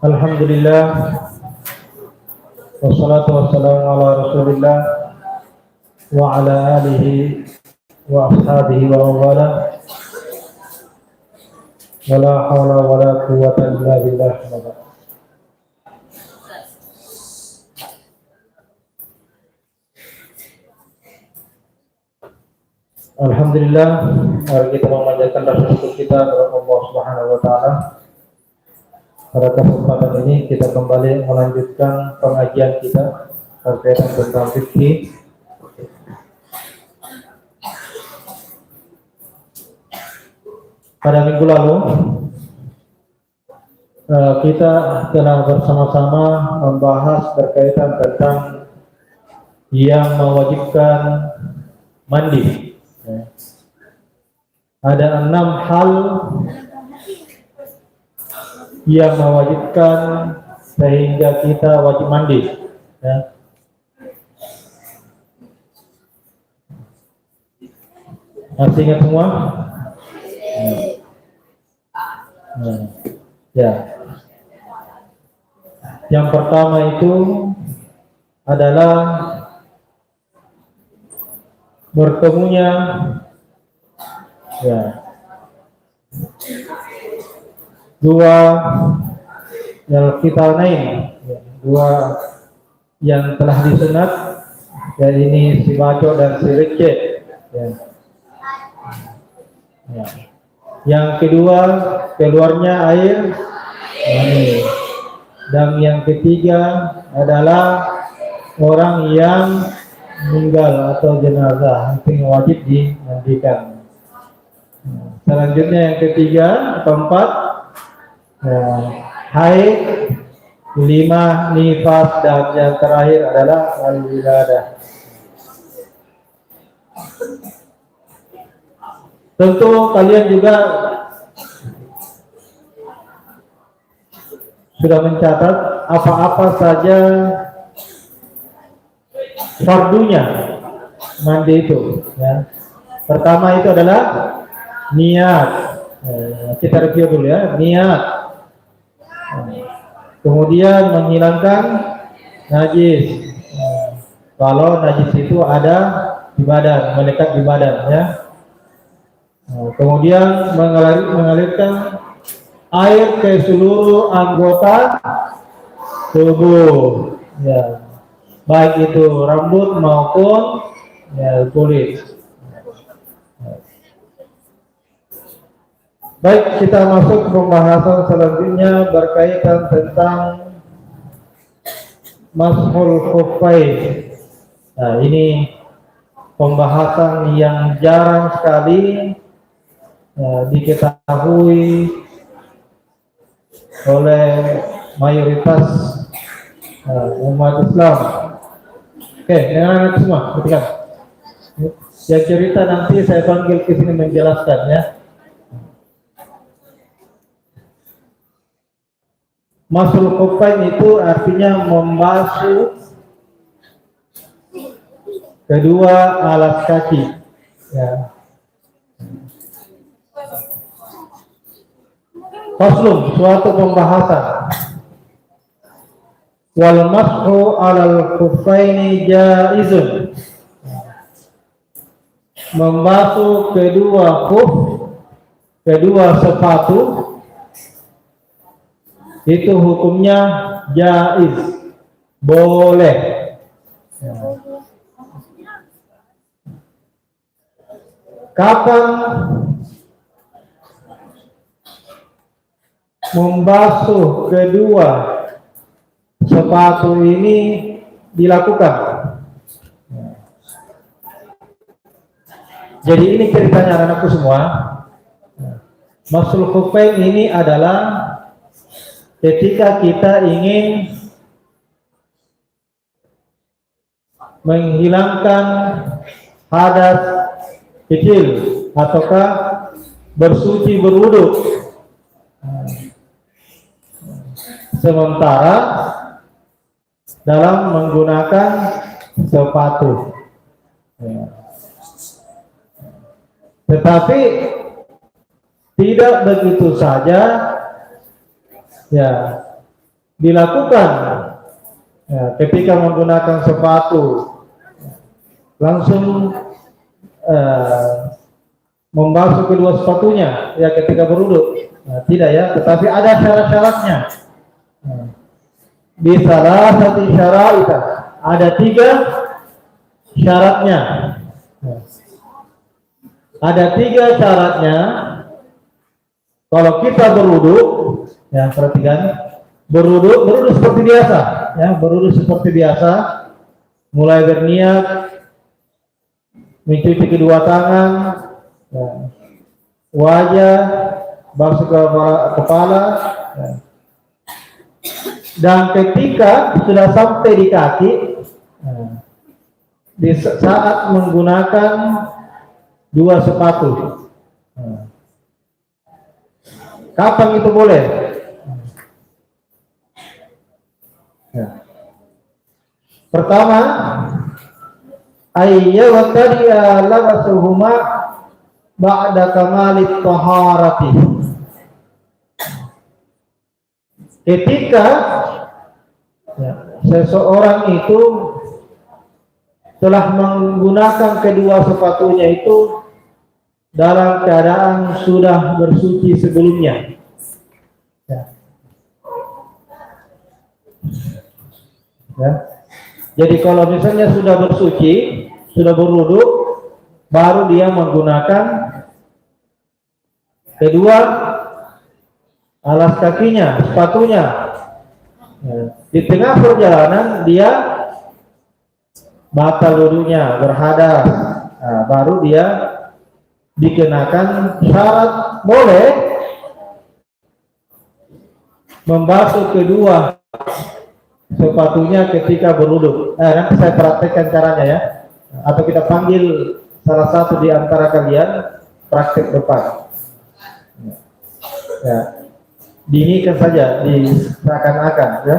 Alhamdulillah, wassalatu wassalamu ala rasulillah wa ala alihi wa ashabihi wa wala wa la hawla wa la quwwata illa billah. Alhamdulillah, mari kita memanjatkan rasa syukur kita kepada Allah Subhanahu wa taala. Pada kesempatan ini kita kembali melanjutkan pengajian kita berkaitan tentang fikih. Pada minggu lalu kita telah bersama-sama membahas berkaitan tentang yang mewajibkan mandi. Ada 6 hal yang mewajibkan sehingga kita wajib mandi. Masih ingat semua? Ya. Yang pertama itu adalah bertemunya dua al-khitanain, dua yang telah disunat, ini si bacok dan si recet. Yang kedua, keluarnya air mani. Dan yang ketiga adalah orang yang meninggal atau jenazah, itu wajib dimandikan. Selanjutnya yang ketiga, keempat, haid, 5 nifas, dan yang terakhir adalah al-wiladah. Tentu kalian juga sudah mencatat apa-apa saja fardunya mandi itu. Pertama itu adalah niat. Kita review dulu ya, niat. Kemudian menghilangkan najis. Kalau najis itu ada di badan, melekat di badan ya. Kemudian mengalirkan air ke seluruh anggota tubuh, baik itu rambut maupun kulit. Baik, kita masuk ke pembahasan selanjutnya berkaitan tentang mashul khuffain. Ini pembahasan yang jarang sekali diketahui oleh mayoritas umat Islam. Oke, dengar semua, perhatikan. Yang cerita nanti saya panggil ke sini menjelaskan ya. Mashul khuffain itu artinya membasuh kedua alas kaki. Faslun, suatu pembahasan. Wal mashu 'alal khuffaini jaizun. Membasuh kedua khuf, kedua sepatu itu hukumnya jaiz, boleh. Kapan membasuh kedua sepatu ini dilakukan? Jadi ini ceritanya anak-anakku semua. Mashul khuffain ini adalah ketika kita ingin menghilangkan hadas kecil ataukah bersuci berwudu, sementara dalam menggunakan sepatu. Tetapi tidak begitu saja dilakukan ketika menggunakan sepatu, langsung membasuh kedua sepatunya ya ketika berwudu. Tidak ya, tetapi ada syarat-syaratnya. Di salah satu syarat ada 3 syaratnya. Ada 3 syaratnya. Kalau kita berwudu, ya perhatikan, berwudu seperti biasa, ya berwudu seperti biasa. Mulai berniat, mencuci kedua tangan, ya, wajah, basuh ke kepala, ya. Dan ketika sudah sampai di kaki, di saat menggunakan 2 sepatu, kapan itu boleh? Ya. Pertama, ayyawtadiya labasuhuma ba'da kamalit taharati. Ketika seseorang itu telah menggunakan kedua sepatunya itu dalam keadaan sudah bersuci sebelumnya. Ya. Jadi kalau misalnya sudah bersuci, sudah berwudu, baru dia menggunakan kedua alas kakinya, sepatunya. Di tengah perjalanan dia batal wudunya, berhadas, baru dia dikenakan syarat boleh membasuh kedua sepatunya ketika berwudu. Nanti saya praktekkan caranya ya, atau kita panggil salah satu di antara kalian praktek depan. Ya, dinikan saja, seakan-akan ya.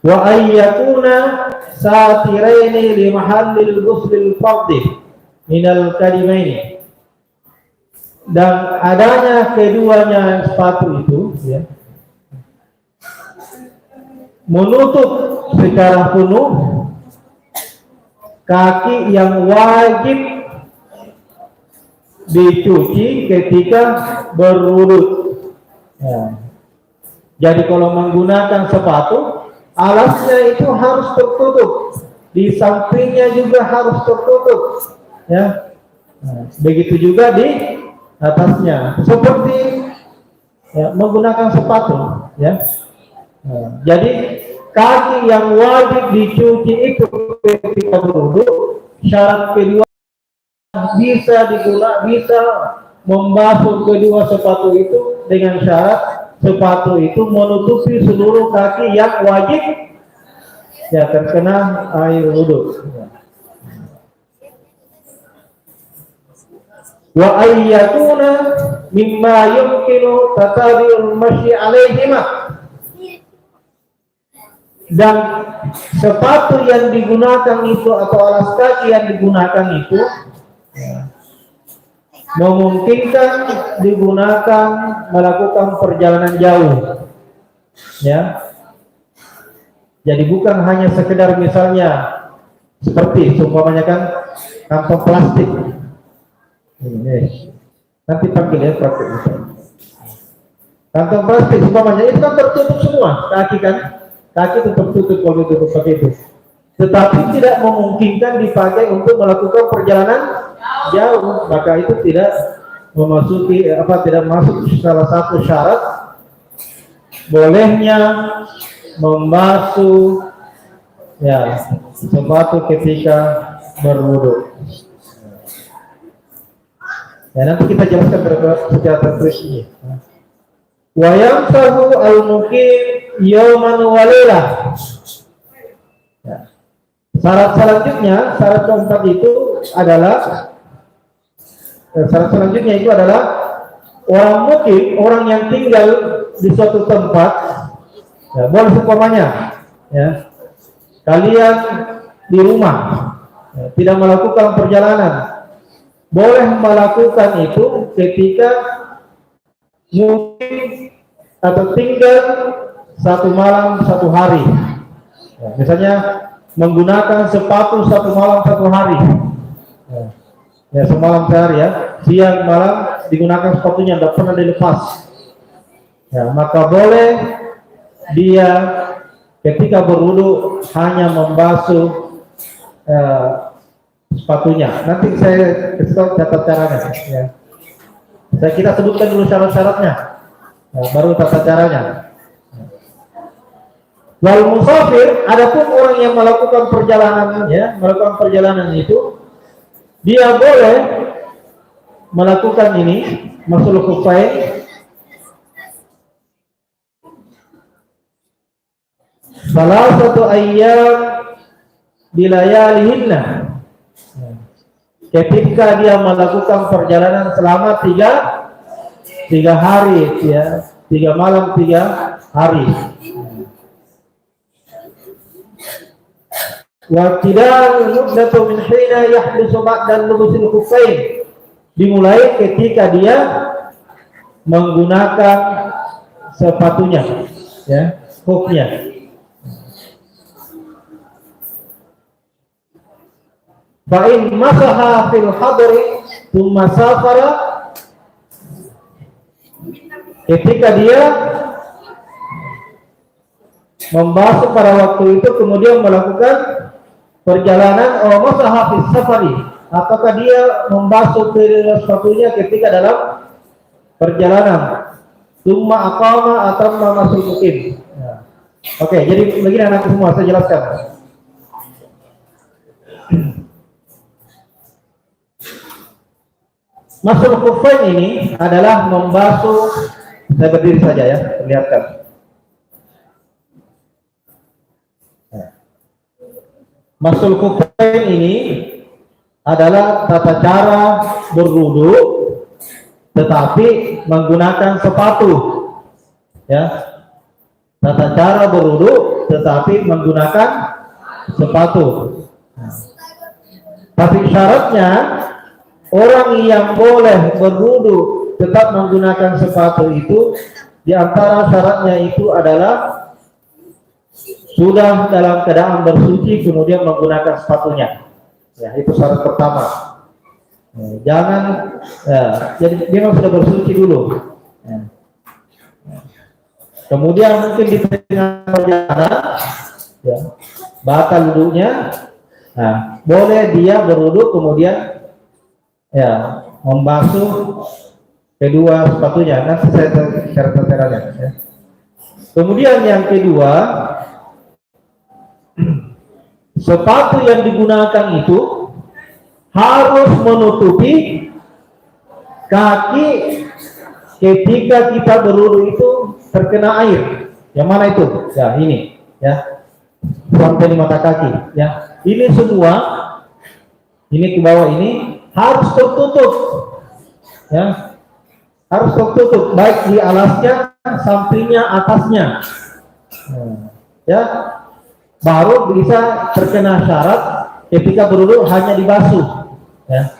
Wa ayyakuna satiraini li mahallil ghuslil fardhi minal kalimaini. Dan adanya keduanya sepatu itu ya, menutup secara penuh kaki yang wajib dicuci ketika berwudu. Ya. Jadi kalau menggunakan sepatu, alasnya itu harus tertutup, di sampingnya juga harus tertutup. Ya. Begitu juga di atasnya, seperti ya, menggunakan sepatu. Ya. Jadi kaki yang wajib dicuci itu ketika berwudu, syarat kedua bisa membasuh kedua sepatu itu dengan syarat sepatu itu menutupi seluruh kaki yang wajib ya terkena air wudu. Wa ayyakuna mimma yumkinu tatabi'ul masyi alaihima. Dan sepatu yang digunakan itu atau alas kaki yang digunakan itu memungkinkan digunakan melakukan perjalanan jauh. Ya. Jadi bukan hanya sekedar misalnya seperti umpamanya kan kantong plastik. Ini. Nanti panggil ya praktek itu. Kantong plastik umpamanya itu kan tertutup semua, kaki kan? Kaki itu tertutup kalau ditutup pakai itu. Tetapi tidak memungkinkan dipakai untuk melakukan perjalanan jauh, maka itu tidak memasuki tidak masuk salah satu syarat bolehnya membasuh ya sepatu ketika berwudu. Ya, nanti kita jelaskan secara tertulis ini. Wa yamsahu al-muqim yawman wa lailah. Ya. Syarat selanjutnya, syarat keempat itu adalah orang mukim, orang yang tinggal di suatu tempat, ya, boleh seumpamanya, ya, kalian di rumah, ya, tidak melakukan perjalanan, boleh melakukan itu ketika mungkin atau tinggal 1 malam 1 hari. Ya, misalnya menggunakan sepatu 1 malam 1 hari. Ya, semalam sehari ya, siang malam digunakan sepatunya, tidak pernah dilepas. Ya, maka boleh dia ketika berwudu hanya membasuh sepatunya. Nanti saya kasih tahu tata caranya. Ya. Kita sebutkan dulu syarat-syaratnya, baru tata caranya. Wal musafir, adapun orang yang melakukan perjalanan, ya, melakukan perjalanan itu, dia boleh melakukan ini, masul khuffain, salah satu ayyam bilayalihinna. Ketika dia melakukan perjalanan selama 3 hari, ya, 3 malam 3 hari. Wa tidal muddatu min hina yahdusu ba'da lubusil khuffain, dimulai ketika dia menggunakan sepatunya, ya, khufnya. Fa in masaha fil hadri thumma safara, ketika dia membasuh pada waktu itu kemudian melakukan perjalanan, masaha fis safari, ataukah dia membasuh sepatunya ketika dalam perjalanan, thumma aqama atau masul mukim. Oke, jadi begini anak semua, saya jelaskan. Masul khuffain ini adalah membasuh, saya berdiri saja ya, perlihatkan. Masul khuffain ini adalah tata cara berwudu tetapi menggunakan sepatu. Ya. Tata cara berwudu tetapi menggunakan sepatu. Tapi syaratnya orang yang boleh berwudu tetap menggunakan sepatu itu, di antara syaratnya itu adalah sudah dalam keadaan bersuci kemudian menggunakan sepatunya. Ya, itu syarat pertama. Jangan, jadi dia sudah bersuci dulu. Kemudian mungkin di tengah perjalanan, ya, batal wudunya. Nah, boleh dia berwudu kemudian, ya, membasuh kedua sepatunya. Nanti saya cara-caranya. Ya. Kemudian yang kedua, sepatu yang digunakan itu harus menutupi kaki ketika kita berwudu itu terkena air. Yang mana itu? Ya, ini, ya, sampai di mata kaki. Ya, ini semua, ini ke bawah ini harus tertutup. Ya, harus tertutup, baik di alasnya, sampingnya, atasnya. Ya. Baru bisa terkena syarat ketika berwudu hanya dibasuh. Ya.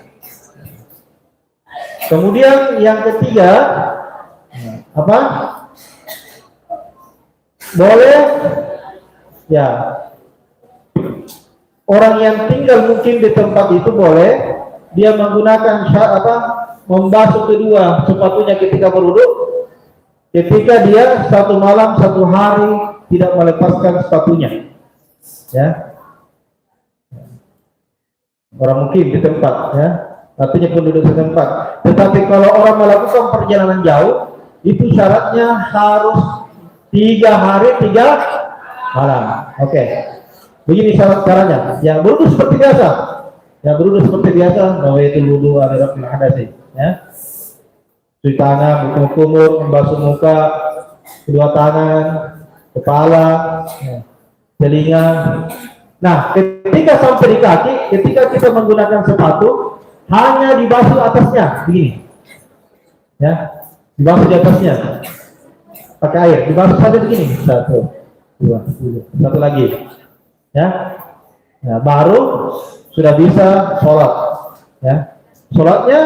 Kemudian yang ketiga, apa? Boleh, ya, orang yang tinggal mungkin di tempat itu boleh dia menggunakan membasuh kedua sepatunya ketika berwudu, ketika dia 1 malam 1 hari tidak melepaskan sepatunya. Ya, orang mungkin di tempat, ya, artinya penduduk setempat. Tetapi kalau orang melakukan perjalanan jauh, itu syaratnya harus 3 hari 3 malam. Oke, begini syarat caranya. Ya, berwudu seperti biasa. Ya, berwudu seperti biasa. Nawaitul wudu ala rabbil hadasi. Ya, cuci tangan, berkumur, membasuh muka, kedua tangan, kepala. Ya, telinga. Nah, ketika sampai di kaki, ketika kita menggunakan sepatu, hanya dibasuh atasnya, begini. Ya, dibasuh di atasnya. Pakai air, dibasuh saja begini. 1, 2, 3. Satu lagi. Ya. Nah, baru sudah bisa sholat. Ya. Sholatnya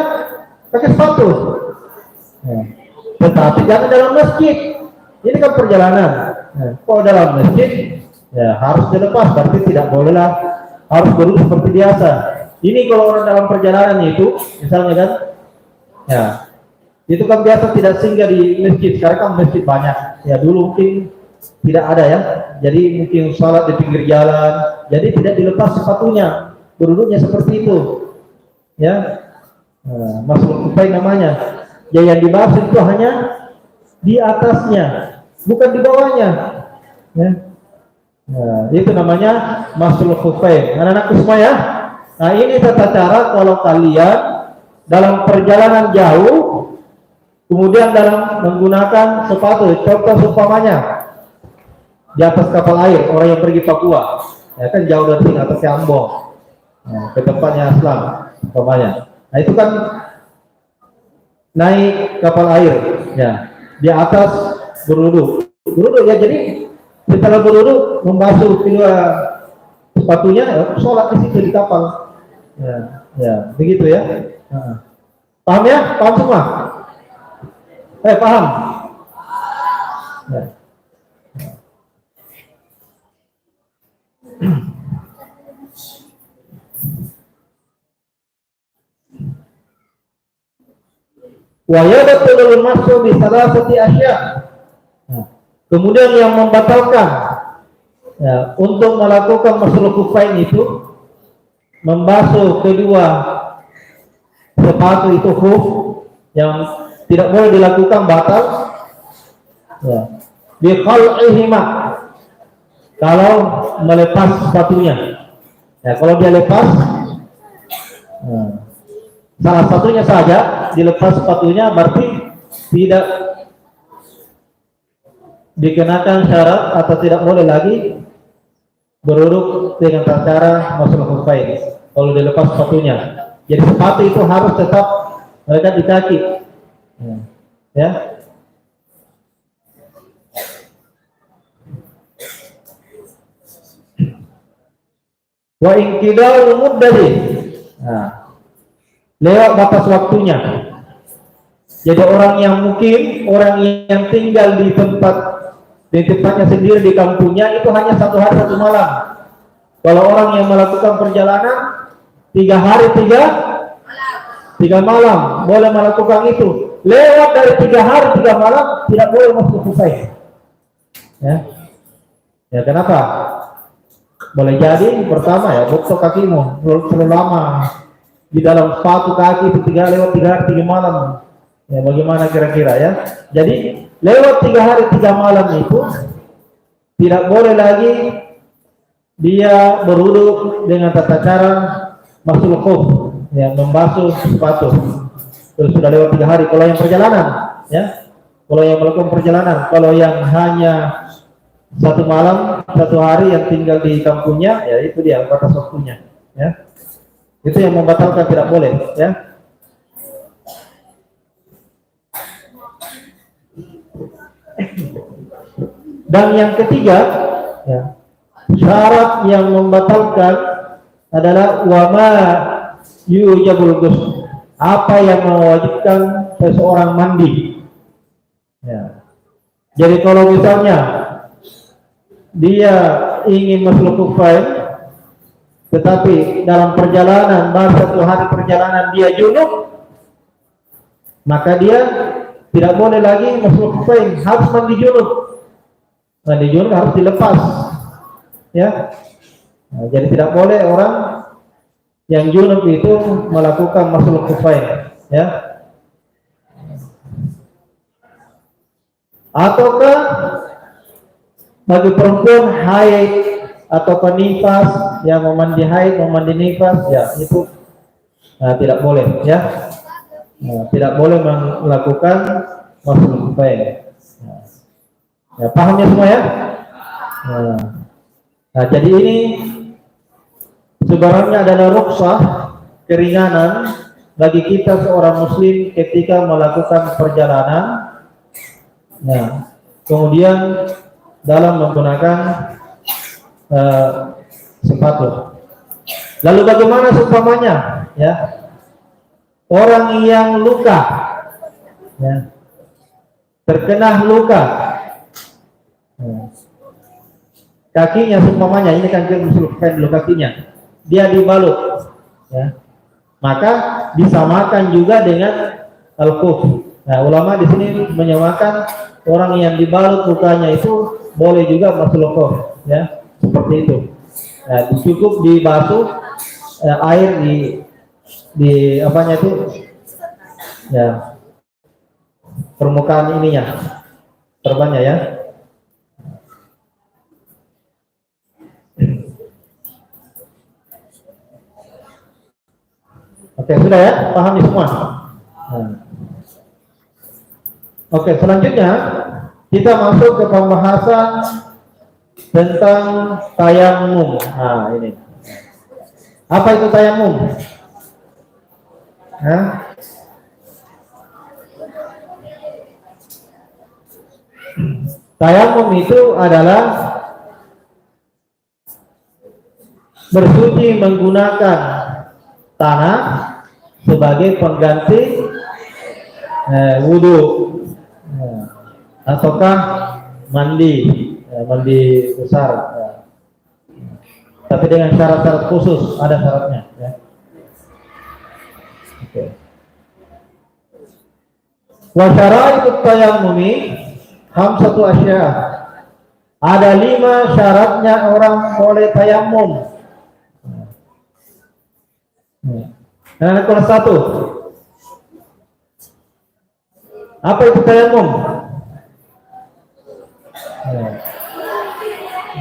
pakai sepatu. Ya. Tetapi jangan dalam masjid. Ini kan perjalanan. Nah, kalau dalam masjid, ya harus dilepas. Berarti tidak bolehlah harus berduduk seperti biasa. Ini kalau orang dalam perjalanan itu, misalnya kan, ya itu kan biasa tidak singgah di masjid. Sekarang kan masjid banyak. Ya dulu mungkin tidak ada ya. Jadi mungkin sholat di pinggir jalan. Jadi tidak dilepas sepatunya. Berduduknya seperti itu. Ya, nah, masuk kupai namanya. Ya yang dibahas itu hanya di atasnya, bukan di bawahnya. Ya. Nah, itu namanya masuk kupai. Anak-anakku semua ya. Nah ini tata cara kalau kalian dalam perjalanan jauh, kemudian dalam menggunakan sepatu. Contoh seumpamanya di atas kapal air, orang yang pergi Papua, ya kan jauh dari sini atau ke Ambon, nah, ke tempatnya Islam, umpamanya. Nah itu kan naik kapal air, ya di atas berduduk ya. Jadi setelah berduduk membasuh kedua sepatunya, ya, sholat di situ di kapal, ya begitu ya. Nah. Paham ya? Paham semua? Paham? Ya. Wa yadkhulul mashu bi salasati asya. Kemudian yang membatalkan ya, untuk melakukan masul kufain itu membasuh kedua sepatu itu khuf yang tidak boleh dilakukan batal ya. Bi khal'ihima, kalau melepas sepatunya. Ya, kalau dia lepas salah satunya saja dilepas sepatunya, berarti tidak dikenakan syarat atau tidak boleh lagi berduduk dengan cara masul kufain kalau dilepas sepatunya. Jadi sepatu itu harus tetap melekat di kaki. Ya. Wa inqida'ul muddati. Nah, lewat batas waktunya. Jadi orang yang tinggal di tempatnya sendiri di kampungnya itu hanya 1 hari 1 malam. Kalau orang yang melakukan perjalanan 3 hari 3 malam boleh melakukan itu. Lewat dari 3 hari 3 malam tidak boleh masuk kufain. Ya kenapa? Boleh jadi pertama ya bokso kakimu terlalu lama di dalam sepatu kaki itu lewat 3 hari 3 malam. Ya bagaimana kira-kira ya? Jadi lewat 3 hari 3 malam itu tidak boleh lagi dia berwudu dengan tata cara masul khuf, ya membasuh sepatu. Terus sudah lewat 3 hari kalau yang perjalanan, ya. Kalau yang melakukan perjalanan, kalau yang hanya 1 malam 1 hari yang tinggal di kampungnya, ya itu dia batas waktunya, ya. Itu yang membatalkan tidak boleh, ya. Dan yang ketiga, ya, syarat yang membatalkan adalah wama yujabul ghusl, apa yang mewajibkan seseorang mandi. Ya. Jadi kalau misalnya dia ingin masuk kufain, tetapi dalam perjalanan baru 1 hari perjalanan dia junub, maka dia tidak boleh lagi masuk kufain, harus mandi junub. Mandi junub harus dilepas, ya. Nah, jadi tidak boleh orang yang junub itu melakukan masuk kufain, ya. Ataukah bagi perempuan haid atau nifas yang memandi haid, memandi nifas, ya itu tidak boleh, ya. Tidak boleh melakukan masuk kufain. Ya, pahamnya semua ya? Nah, jadi ini sebenarnya adalah rukhsah, keringanan bagi kita seorang muslim ketika melakukan perjalanan. Nah, kemudian dalam menggunakan sepatu. Lalu bagaimana seumpamanya, ya? Orang yang luka, ya. terkena luka, kakinya seumpamanya, ini kan diselupkan dulu kakinya, dia dibalut, ya, maka disamakan juga dengan al-kuf. Nah, ulama di sini menyamakan orang yang dibalut lukanya itu boleh juga masuk kuf, ya, seperti itu. Nah, cukup dibasuh air di apanya itu, ya, permukaan ininya, perbannya, ya. Oke, sudah ya, paham semua. Oke, selanjutnya kita masuk ke pembahasan tentang tayamum. Nah, ini. Apa itu tayamum? Tayamum itu adalah bersuci menggunakan tanah sebagai pengganti wudhu, ataukah mandi besar, tapi dengan syarat-syarat khusus, ada syaratnya, ya. Oke. Wa syara'itut tayammumi khamsatu asya. Ada 5 syaratnya orang boleh tayamum. Nah, kelas 1. Apa itu tayamum?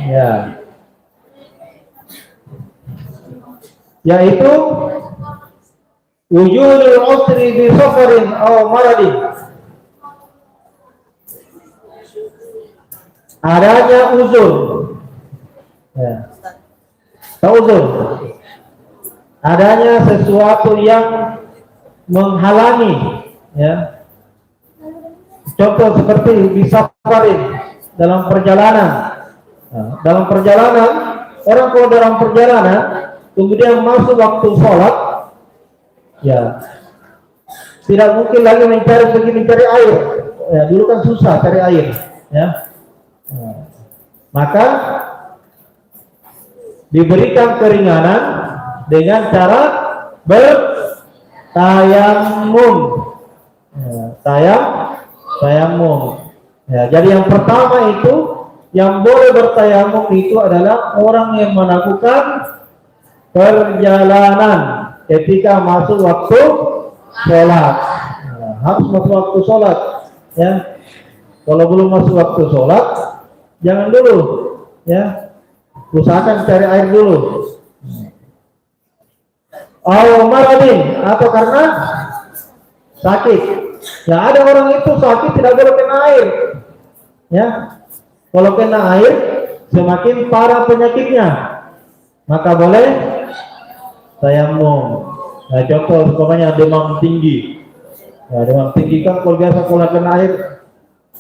Ya. Yaitu wujudul usri bi safarin aw maradin. Adanya uzur. Ya. Tahu uzur? Adanya sesuatu yang menghalangi, ya. Contoh seperti bisafarin, dalam perjalanan. Nah, dalam perjalanan, orang kalau dalam perjalanan kemudian masuk waktu sholat, ya, tidak mungkin lagi mencari air. Ya, dulu kan susah cari air, ya. Nah, maka diberikan keringanan dengan cara bertayamum. Tayamum. Ya, jadi yang pertama itu yang boleh bertayamum itu adalah orang yang melakukan perjalanan ketika masuk waktu sholat. Nah, harus masuk waktu sholat, ya. Kalau belum masuk waktu sholat, jangan dulu, ya. Usahakan cari air dulu. Maradin, atau karena sakit. Ya, ada orang itu sakit tidak boleh kena air, ya. Kalau kena air semakin parah penyakitnya, maka boleh tayamum. Nah, contoh umpamanya demam tinggi. Ya, demam tinggi kan kalau biasa kalau kena air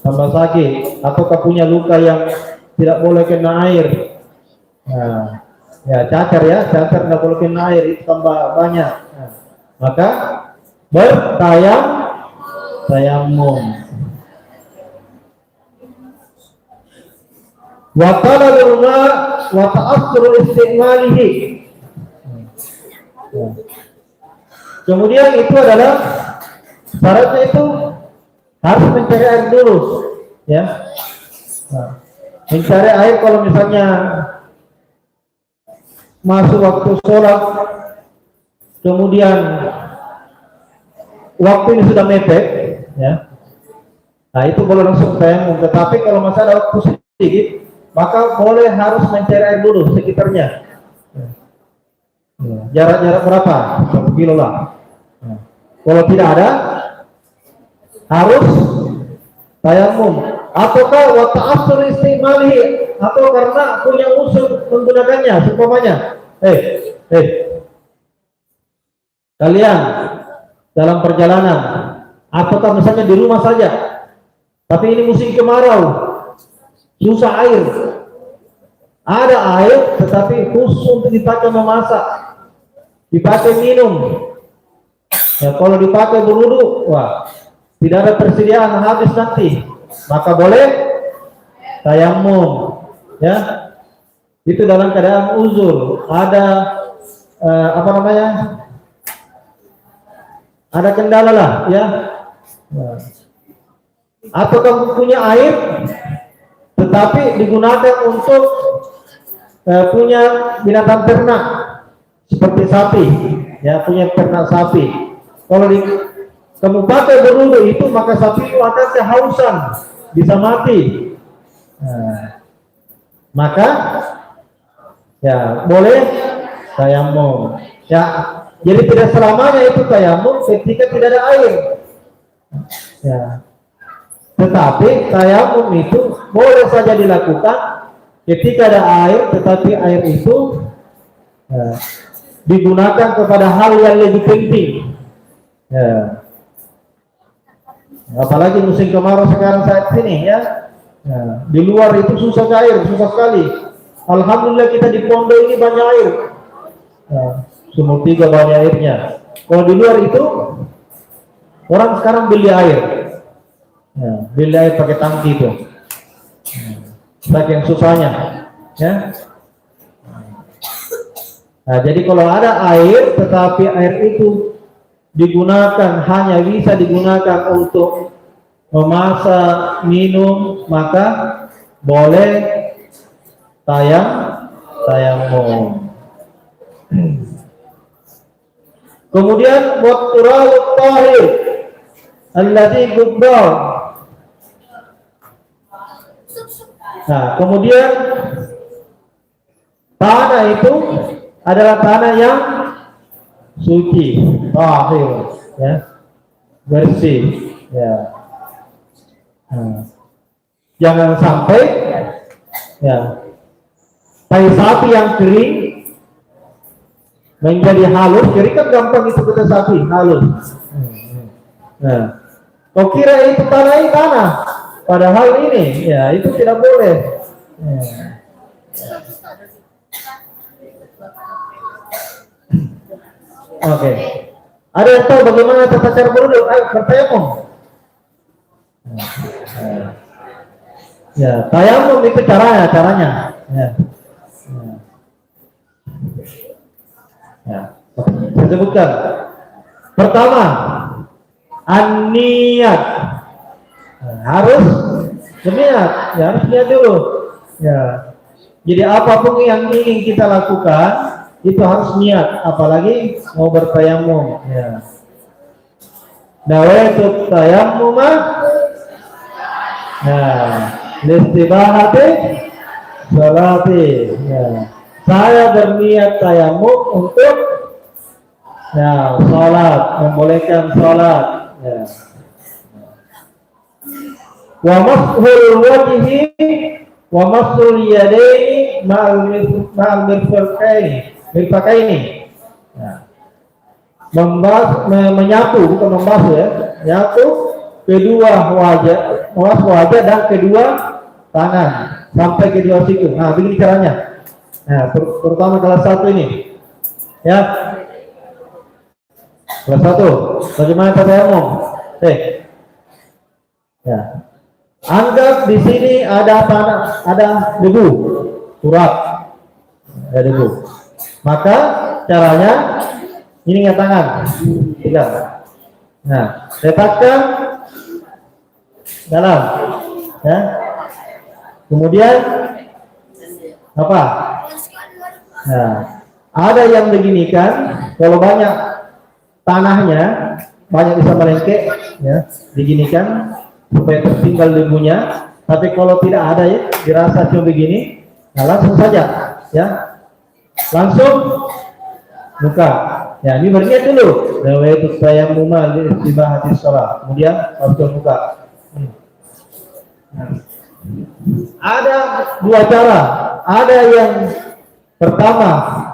tambah sakit, ataukah punya luka yang tidak boleh kena air. Nah, ya, cacar tidak boleh kena air, itu tambah banyak. Nah, maka bertayamum. Wa talabul ma wa ta'assur istimalihi. Kemudian itu adalah syaratnya itu harus mencari air dulu, ya. Nah, mencari air kalau misalnya masuk waktu sholat, kemudian waktu ini sudah mepet, ya. Nah, itu boleh langsung tayamum. Tetapi kalau masih ada waktu sedikit, maka boleh harus mencari air dulu sekitarnya. Jarak-jarak berapa? 1 kilo lah. Nah, kalau tidak ada, harus tayamum. Ataukah wa ta'assur istimalihi, atau karena punya usul menggunakannya, seumpamanya, kalian dalam perjalanan, ataukah misalnya di rumah saja, tapi ini musim kemarau, susah air. Ada air, tetapi khusus untuk dipakai memasak, dipakai minum. Ya, kalau dipakai berwudu, wah, tidak ada persediaan, habis nanti. maka boleh tayamum, ya. Itu dalam keadaan uzur, ada apa namanya? Ada kendala lah, ya. Atau kamu punya air, tetapi digunakan untuk punya binatang ternak seperti sapi, ya, punya ternak sapi. Kalau kamu pakai berwudu itu, maka sapi itu akan kehausan, bisa mati. Maka ya boleh tayamum. Ya, jadi tidak selamanya itu tayamum ketika tidak ada air. Ya. Tetapi tayamum itu boleh saja dilakukan ketika ada air, tetapi air itu digunakan kepada hal yang lebih penting. Ya. Apalagi musim kemarau sekarang saat ini, ya. Ya. Di luar itu susah air, susah sekali. Alhamdulillah kita di pondok ini banyak air. Ya. Sumur 3 banyak airnya. Kalau di luar itu orang sekarang beli air. Ya, beli air pakai tangki itu. Saking susahnya, ya. Nah, jadi kalau ada air, tetapi air itu digunakan, hanya bisa digunakan untuk memasak, minum, maka boleh tayamum. Kemudian wattura'ut tahir alladzi gubbar. Nah, kemudian tanah itu adalah tanah yang suci, tahir, ya, bersih, ya. Jangan sampai, ya, tai sapi yang kering menjadi halus. Kering kan gampang itu kita sapi halus. Nah, kau kira itu tanah, padahal ini, ya, itu tidak boleh. Ya. Oke. Ada yang tahu bagaimana tata cara berwudu? Ayo bertayamum. Ya, tayamum itu caranya. Ya. Ya. Saya sebutkan. Pertama, an-niyat. Harus berniat, ya, harus niat dulu. Ya. Jadi apapun yang ingin kita lakukan itu harus niat, apalagi mau bertayamum, ya. Nawaitu tayammuma, nah, listibahati salati, ya. Saya berniat tayamum untuk, ya, salat, membolehkan salat, ya. Wa mashul wajhi wa mashul yadaini ma'al mirfaqaini. Nah, menyapu, bukan membasuh, ya, menyapu kedua wajah dan kedua tangan sampai kedua siku. Nah, begini caranya. Nah, terutama kelas 1 ini, ya. Kelas 1, bagaimana tayamum? Ya. Anggap di sini ada tanah, ada debu, turap, ada debu. Maka caranya ini dengan tangan, pegang. Nah, letakkan dalam, ya. Kemudian apa? Nah, ada yang begini kan, kalau banyak tanahnya, banyak bisa melengkek, ya, diginikan supaya tertinggal debunya. Tapi kalau tidak ada, ya, dirasa cuma begini, nah langsung saja, ya, langsung buka. Ya, ini berniat dulu. Nawaitu tayammum li istibahati shalah. Kemudian langsung buka. Ada dua cara. Ada yang pertama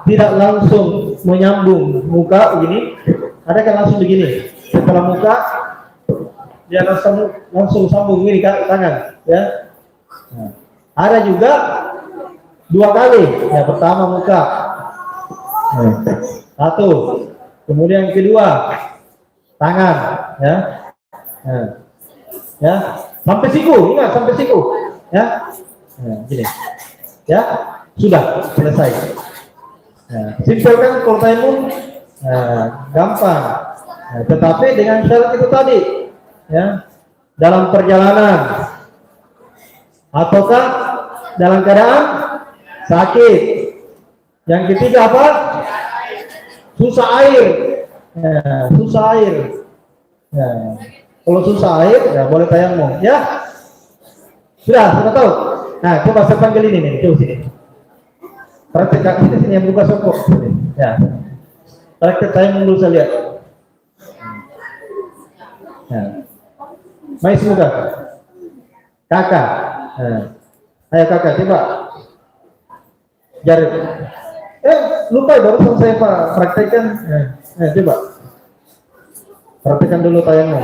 tidak langsung menyambung muka begini, ada kan langsung begini. Setelah muka dia langsung sambung ini tangan, ya. Nah, ada juga dua kali. Ya, pertama muka, satu, kemudian kedua tangan, ya. Nah, ya, Sampai siku, ingat sampai siku. Ya. Nah, gini. Ya, sudah selesai. Nah, simpel kan kalau tayamum? Nah, gampang. Nah, tetapi dengan syarat itu tadi, ya, dalam perjalanan ataukah dalam keadaan sakit. Yang ketiga apa? Susah air. Ya, susah air. Ya. Kalau susah air, ya boleh tayamum. Ya, sudah tahu. Nah, coba saya panggil ini nih, coba sini. Praktek sini yang buka sokok. Ya, praktek tayamum dulu saya lihat. Ya. Mari semoga. Kakak. Nah. Ayo kakak, coba. Jari. Lupa baru saya praktekkan. Coba. Praktekkan dulu tayamum.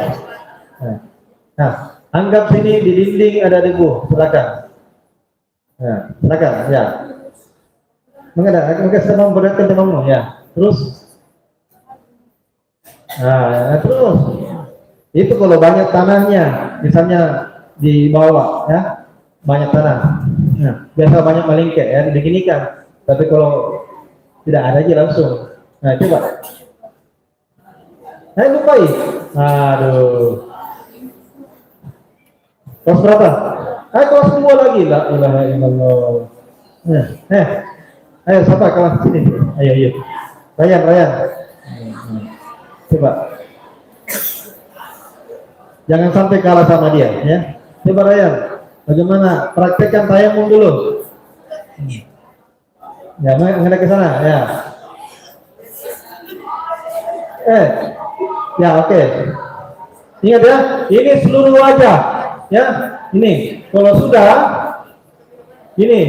Nah, anggap sini di dinding ada debu, silakan. Nah, silakan, ya. Mungkin saya memberatkan temanmu, ya. Terus. Nah, terus. Itu kalau banyak tanahnya, misalnya di bawah, ya, banyak tanah. Nah, biasa banyak melingkar, ya, diginikan. Tapi kalau tidak ada aja langsung. Nah, coba. Lupai. Aduh. Kelas berapa? Kelas 2 lagi. La ilaha illallah. Ayo siapa kelas sini? Ayo. Rayan. Coba. Jangan sampai kalah sama dia, ya. Coba Rayan. Bagaimana? Praktekkan tayamum dulu. Ya, menghadap ke sana, ya. Ya, oke. Ingat ya, ini seluruh wajah. Ya, ini kalau sudah ini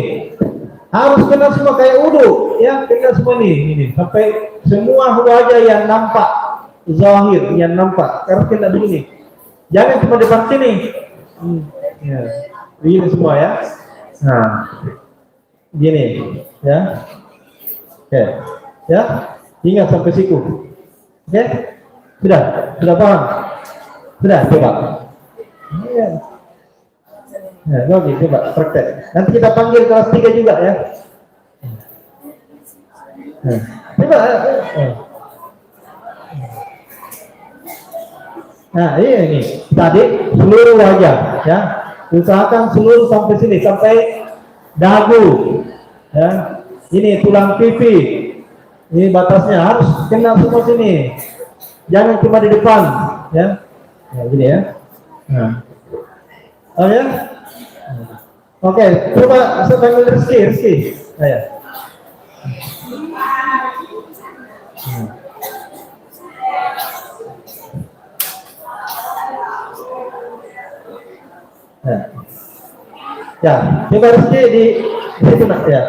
harus kena semua kayak wudu, ya, kena semua ini sampai semua wajah yang nampak zahir, yang nampak harus kena begini. Jangan cuma depan sini. Ya, begini semua ya. Nah, gini, ya. Oke, ya, ingat sampai siku. Oke, sudah paham? Sudah, coba. Ya. Nah, oke, coba praktek. Nanti kita panggil kelas 3 juga ya. Nah, coba. Nah, ini tadi seluruh wajah, ya. Usahakan seluruh sampai sini, sampai dagu, ya. Ini tulang pipi. Ini batasnya harus kena semua sini. Jangan cuma di depan, ya. Nah, gini ya. Nah. Oh ya. Oke, coba saya panggil Rizky. Ayo. Ya, coba Rizky di situ nak, ya.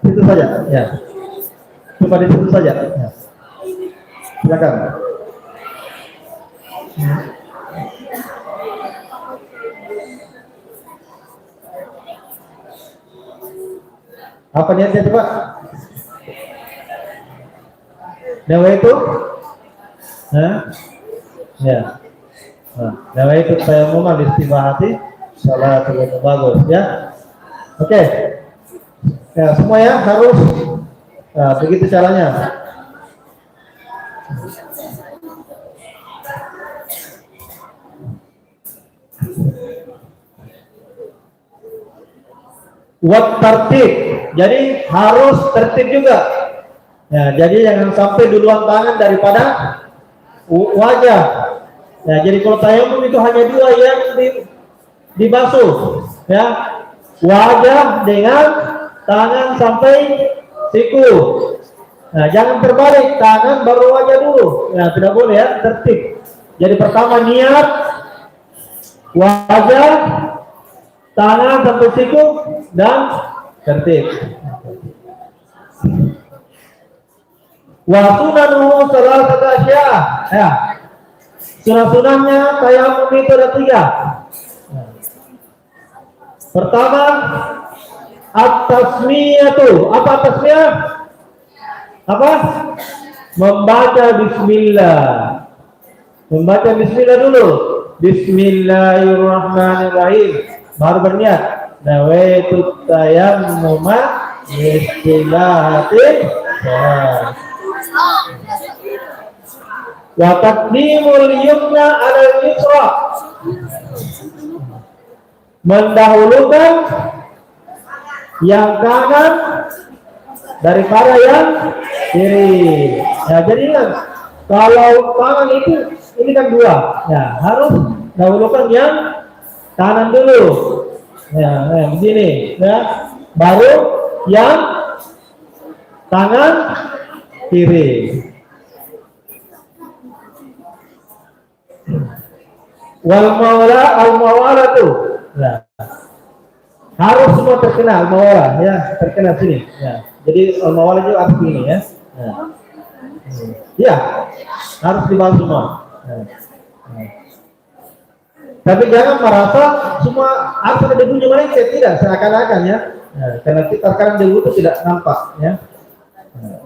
Situ saja, ya. Coba di situ saja. Ya. Silakan. Apa niatnya coba? Nawa itu? Ya. Nawa itu saya mau istibahati salah satu bagus ya. Oke. Ya, semua ya harus begitu caranya. Wat tertib, jadi harus tertib juga. Ya, jadi jangan sampai duluan tangan daripada wajah. Ya, jadi kalau tayamum itu hanya 2 yang dibasuh, ya, wajah dengan tangan sampai siku. Nah, jangan terbalik, tangan baru wajah dulu. Ya, tidak boleh ya, tertib. Jadi pertama niat, wajah, tangan sampai siku dan tertib. Wa sunanuhu salasatu asya. Ya. Sunah-sunahnya tayamum itu ada 3. Pertama, at-tasmiyatu. Apa tasmiyah? Apa? Membaca bismillah. Membaca bismillah dulu. Bismillahirrahmanirrahim. Baru berniat. Nawaitu tayammuma istilahatin. Wa taqdimul yumna 'alal yusra. Mendahulukan yang kanan daripada yang kiri. Ya, jadi kan kalau tangan itu ini kan dua, ya harus dahulukan yang kanan dulu. Ya, begini, ya, baru yang tangan kiri. Wal mawala al mawala tuh, nah, harus semua terkena al mawala, ya terkena sini. Ya, jadi al mawala juga harus ini ya. Nah. Ya, harus dibahas semua. Nah. Tapi jangan merasa semua harus ada debunya mereka, tidak seakan-akan ya. Nah, karena terkadang debu itu tidak nampak ya. Nah.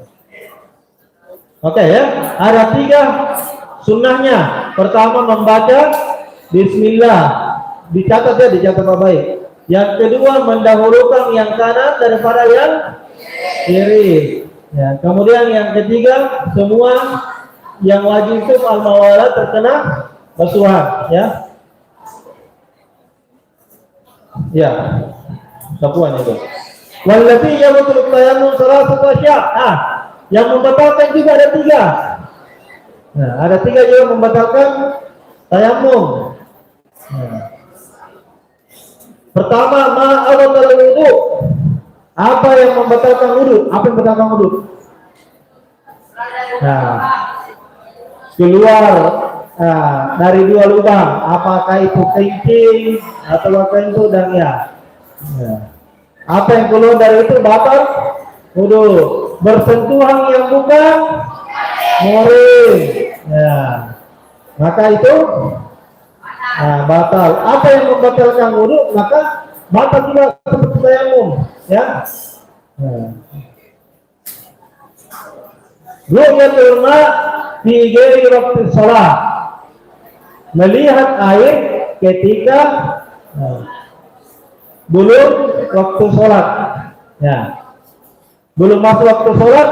Oke ya, ada 3 sunnahnya. Pertama membaca Bismillah, dicatat ya, dicatat baik. Yang kedua mendahulukan yang kanan daripada yang kiri. Ya, kemudian yang ketiga semua yang wajib itu al-mawala terkena basuhan ya. Ya, sapuan itu. Wallati yabutul tayammum salasatu asya'. Yang membatalkan juga ada 3. Nah, ada 3 juga membatalkan tayammum. Pertama, ma'awatul wudu. Apa yang membatalkan wudu? Apa yang membatalkan wudu? Nah, keluar dari 2 lubang. Apakah itu kencing atau itu dan ya. Apa yang keluar dari itu batal wudu. Bersentuhan yang bukan murim. Ya. Maka itu batal. Apa yang membatalkan wudu? Maka batal juga seperti tayammum, ya. Ru'yatul ma' fi ghairi waktu shalah. Melihat air ketika belum waktu sholat. Ya. Belum masuk waktu sholat,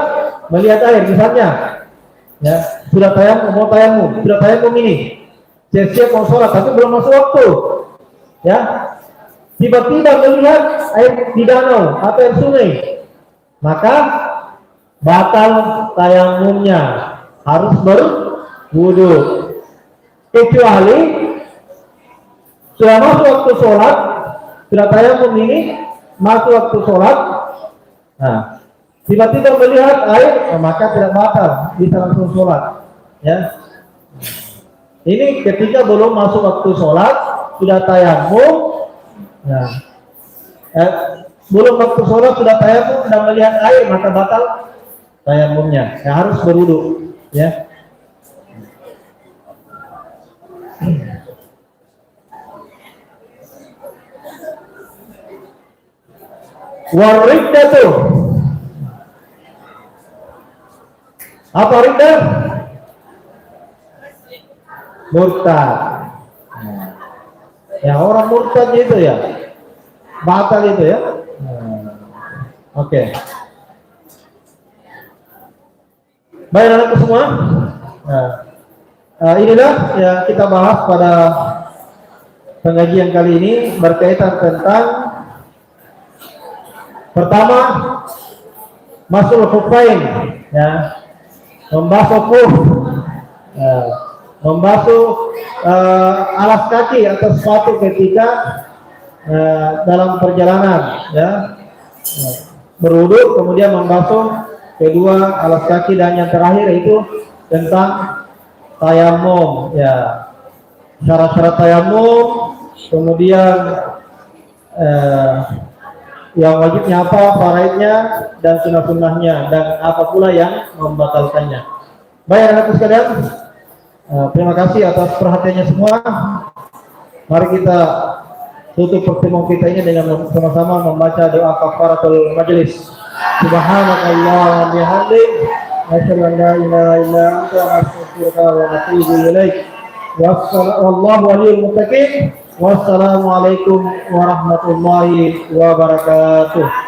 melihat air misalnya. Ya, sudah tayammum, mau tayammum, sudah tayammum ini. Siap-siap mau sholat, tapi belum masuk waktu. Ya, tiba-tiba melihat air di danau atau air sungai, maka batal tayammumnya, harus berwudu. Kecuali sudah masuk waktu sholat, sudah tayammum ini, masuk waktu sholat, nah, tiba-tiba melihat air, maka tidak batal, bisa langsung sholat. Ya. Ini ketika belum masuk waktu sholat, sudah tayammum, ya. Belum waktu sholat sudah tayammum, sudah melihat air, maka batal tayammumnya. Ya, harus berwudu. Ya. Waridatu. Apa riddah? Murtad. Ya, orang murtad itu ya, batal itu ya. Oke. Baik anak semua. Inilah ya kita bahas pada pengajian kali ini berkaitan tentang pertama masul khuffain, ya, membasuh khuf, ya, membasuh alas kaki atau sepatu ketika dalam perjalanan, ya, berwudu, kemudian membasuh kedua alas kaki, dan yang terakhir itu tentang tayammum, ya, syarat-syarat tayammum, kemudian yang wajibnya apa, faraidnya, dan sunnah-sunnahnya, dan apa pula yang membatalkannya. Baik anak sekalian, terima kasih atas perhatiannya semua. Mari kita tutup pertemuan kita ini dengan sama-sama membaca doa kafaratul majelis. Subhanakallahumma wa bihamdik, asyhadu an la ilaha illa anta, astaghfiruka wa atubu ilaik. Wallahu waliyul muttaqin. Wassalamualaikum warahmatullahi wabarakatuh.